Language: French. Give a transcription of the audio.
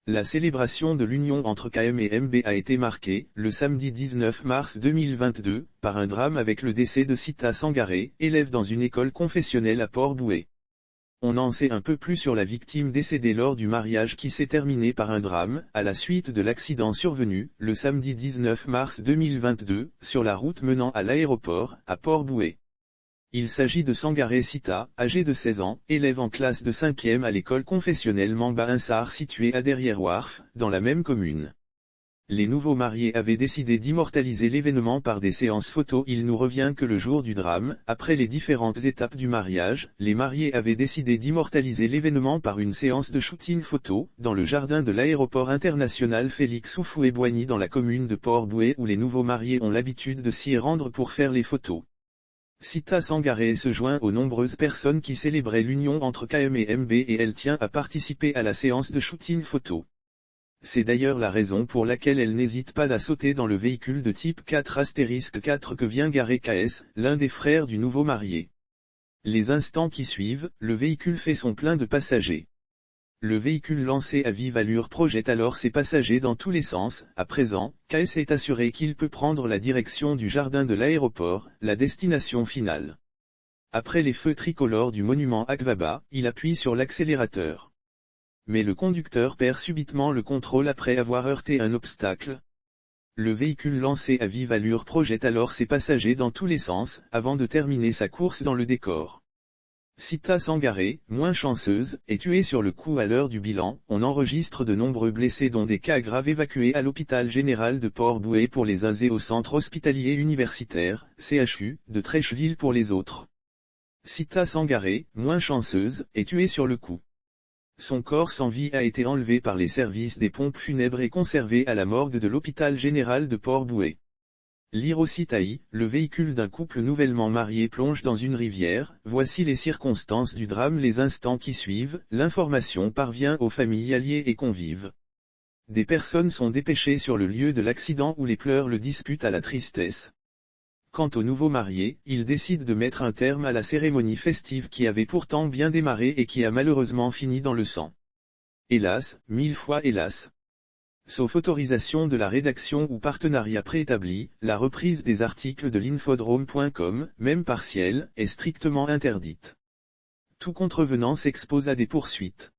La célébration de l'union entre KM et MB a été marquée, le samedi 19 mars 2022, par un drame avec le décès de Sita Sangaré, élève dans une école confessionnelle à Port-Bouët. On en sait un peu plus sur la victime décédée lors du mariage qui s'est terminé par un drame, à la suite de l'accident survenu, le samedi 19 mars 2022, sur la route menant à l'aéroport, à Port-Bouët. Il s'agit de Sangaré Sita, âgée de 16 ans, élève en classe de 5e à l'école confessionnelle Mamba Insar située à Derrière-Warf, dans la même commune. Les nouveaux mariés avaient décidé d'immortaliser l'événement par des séances photos. Il nous revient que le jour du drame, après les différentes étapes du mariage, les mariés avaient décidé d'immortaliser l'événement par une séance de shooting photo, dans le jardin de l'aéroport international Félix Houphouët-Boigny dans la commune de Port-Bouët où les nouveaux mariés ont l'habitude de s'y rendre pour faire les photos. Sita Sangaré se joint aux nombreuses personnes qui célébraient l'union entre KM et MB et elle tient à participer à la séance de shooting photo. C'est d'ailleurs la raison pour laquelle elle n'hésite pas à sauter dans le véhicule de type 4*4 que vient garer KS, l'un des frères du nouveau marié. Les instants qui suivent, le véhicule fait son plein de passagers. Le véhicule lancé à vive allure projette alors ses passagers dans tous les sens. À présent, KS est assuré qu'il peut prendre la direction du jardin de l'aéroport, la destination finale. Après les feux tricolores du monument Akvaba, il appuie sur l'accélérateur. Mais le conducteur perd subitement le contrôle après avoir heurté un obstacle. Le véhicule lancé à vive allure projette alors ses passagers dans tous les sens, avant de terminer sa course dans le décor. Sita Sangaré, moins chanceuse, est tuée sur le coup à l'heure du bilan. On enregistre de nombreux blessés dont des cas graves évacués à l'hôpital général de Port-Bouët pour les uns et au centre hospitalier universitaire, CHU, de Trècheville pour les autres. Sita Sangaré, moins chanceuse, est tuée sur le coup. Son corps sans vie a été enlevé par les services des pompes funèbres et conservé à la morgue de l'hôpital général de Port-Bouët. L'Hirositaï, le véhicule d'un couple nouvellement marié plonge dans une rivière. Voici les circonstances du drame. Les instants qui suivent, l'information parvient aux familles, alliés et convives. Des personnes sont dépêchées sur le lieu de l'accident où les pleurs le disputent à la tristesse. Quant aux nouveaux mariés, ils décident de mettre un terme à la cérémonie festive qui avait pourtant bien démarré et qui a malheureusement fini dans le sang. Hélas, 1000 fois hélas. Sauf autorisation de la rédaction ou partenariat préétabli, la reprise des articles de l'infodrome.com, même partielle, est strictement interdite. Tout contrevenant s'expose à des poursuites.